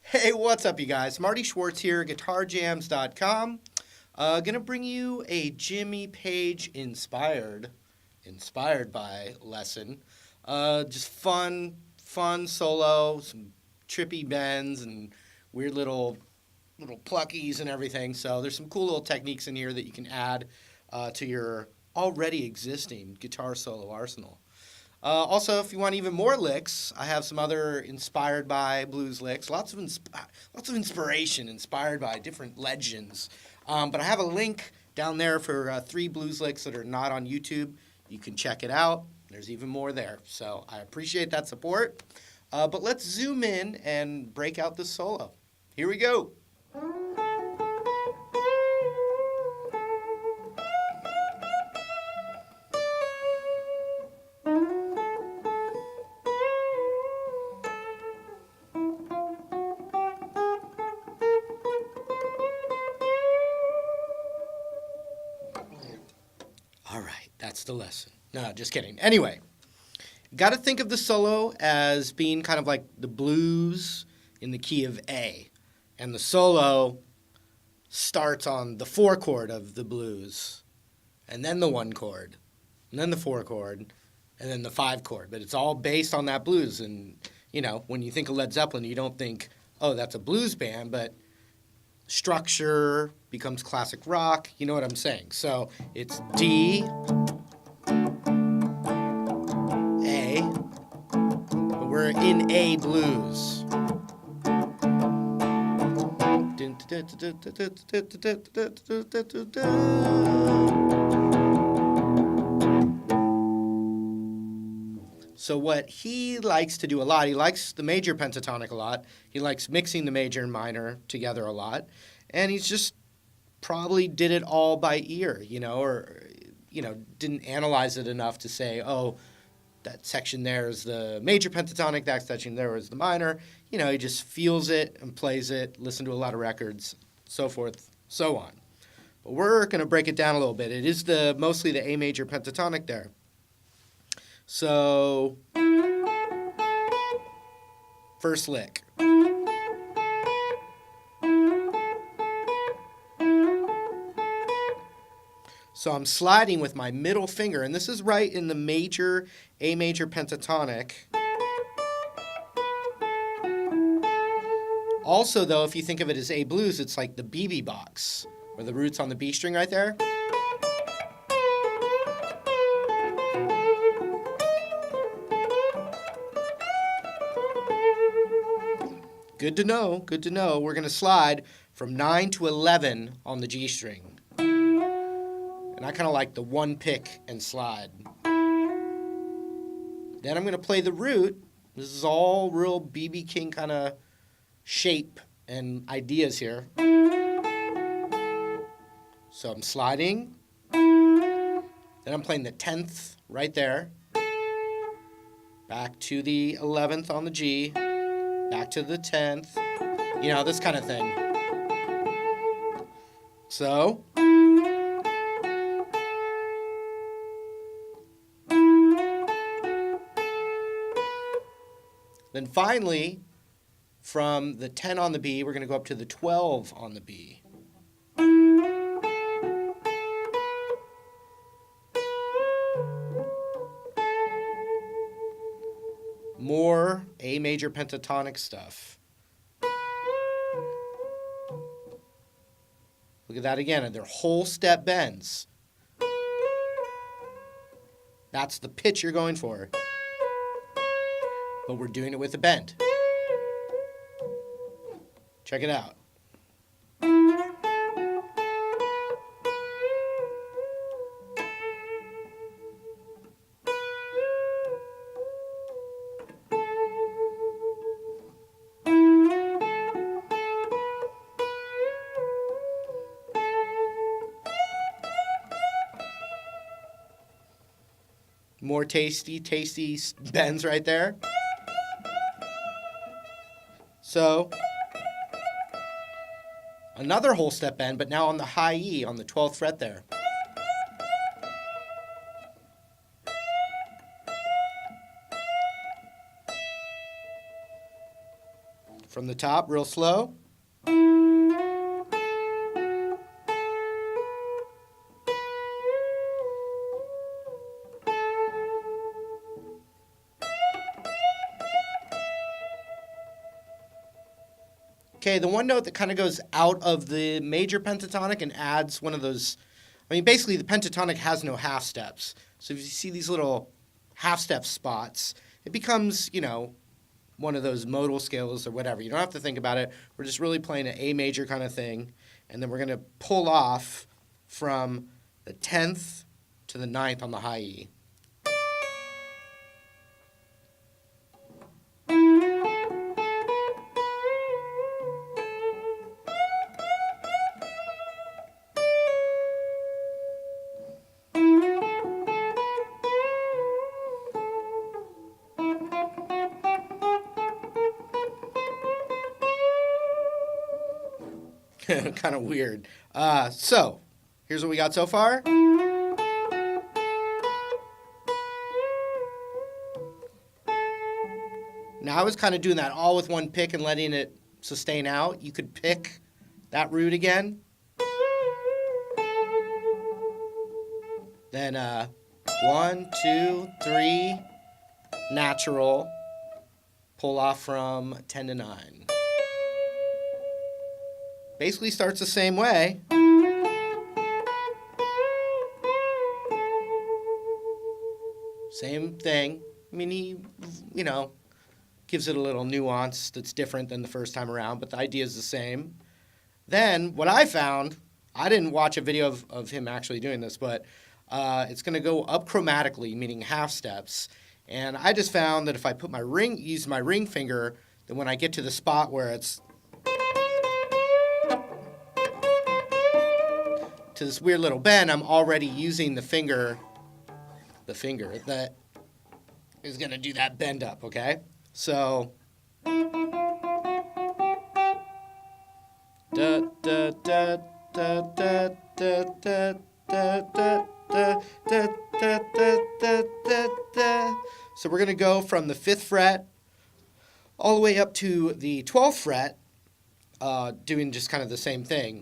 Hey, what's up, you guys? Marty Schwartz here, GuitarJams.com. Gonna bring you a Jimmy Page inspired by lesson. Just fun solo, some trippy bends and weird little pluckies and everything. So there's some cool little techniques in here that you can add to your already existing guitar solo arsenal. Also, if you want even more licks, I have some other inspired by blues licks. Lots of inspiration inspired by different legends. But I have a link down there for 3 blues licks that are not on YouTube. You can check it out. There's even more there. So I appreciate that support. But let's zoom in and break out this solo. Here we go. All right, that's the lesson. No, just kidding. Anyway, got to think of the solo as being kind of like the blues in the key of A. And the solo starts on the 4 chord of the blues, and then the 1 chord, and then the 4 chord, and then the 5 chord. But it's all based on that blues. And, you know, when you think of Led Zeppelin, you don't think, oh, that's a blues band, but structure becomes classic rock. You know what I'm saying? So it's D, A, but we're in A blues. So what he likes to do a lot, he likes the major pentatonic a lot. He likes mixing the major and minor together a lot. And he's just probably did it all by ear, you know, or, you know, didn't analyze it enough to say, oh, that section there is the major pentatonic, that section there is the minor. You know, he just feels it and plays it, listen to a lot of records, so forth, so on. But we're going to break it down a little bit. It is mostly the A major pentatonic there. So, first lick. So I'm sliding with my middle finger, and this is right in the major, A major pentatonic. Also, though, if you think of it as A blues, it's like the BB box, where the root's on the B string right there. Good to know, good to know. We're going to slide from 9 to 11 on the G string. And I kind of like the one pick and slide. Then I'm going to play the root. This is all real B.B. King kind of shape and ideas here. So I'm sliding. Then I'm playing the 10th right there. Back to the 11th on the G. Back to the 10th. You know, this kind of thing. So. Then finally, from the 10 on the B, we're going to go up to the 12 on the B. More A major pentatonic stuff. Look at that again. They're whole step bends. That's the pitch you're going for. But we're doing it with a bend. Check it out. More tasty bends right there. So, another whole step bend, but now on the high E on the 12th fret there. From the top, real slow. Okay, the one note that kind of goes out of the major pentatonic and adds one of those, I mean, basically the pentatonic has no half steps. So if you see these little half step spots, it becomes, one of those modal scales or whatever. You don't have to think about it. We're just really playing an A major kind of thing. And then we're going to pull off from the 10th to the 9th on the high E. Kind of weird. So, here's what we got so far. Now, I was kind of doing that all with one pick and letting it sustain out. You could pick that root again. Then 1, 2, 3, natural. Pull off from 10 to 9. Basically starts the same way. Same thing. I mean, he, gives it a little nuance that's different than the first time around, but the idea is the same. Then, what I found, I didn't watch a video of him actually doing this, but it's going to go up chromatically, meaning half steps. And I just found that if I put use my ring finger, then when I get to the spot where it's to this weird little bend, I'm already using the finger that is going to do that bend up, okay? So, da da da da da da da da da da da da da. So we're going to go from the 5th fret all the way up to the 12th fret, doing just kind of the same thing.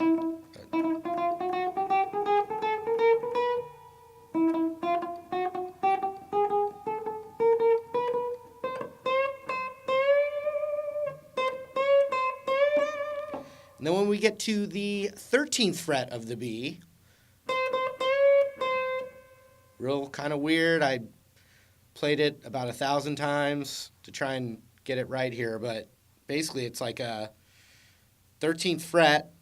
And then when we get to the 13th fret of the B, real kind of weird. I played it about 1,000 times to try and get it right here, but basically it's like a 13th fret,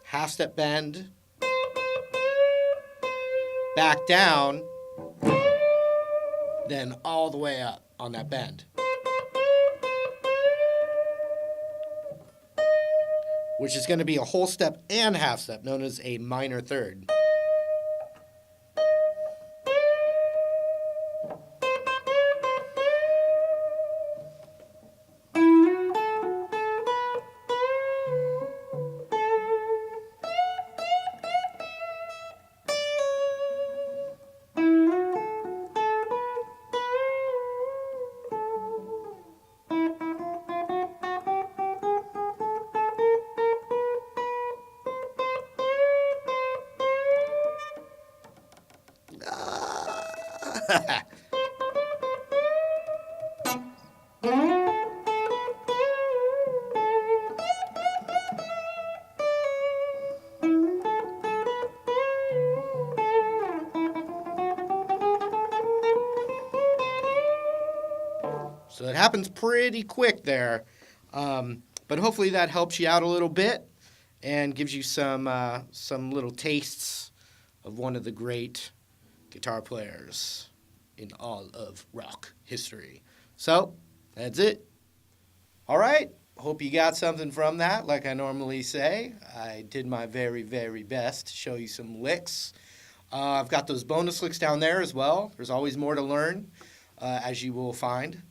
half step bend, back down, then all the way up on that bend. Which is going to be a whole step and half step, known as a minor third. So it happens pretty quick there. But hopefully that helps you out a little bit and gives you some little tastes of one of the great guitar players in all of rock history. So that's it. All right. Hope you got something from that. Like I normally say, I did my very, very best to show you some licks. I've got those bonus licks down there as well. There's always more to learn, as you will find.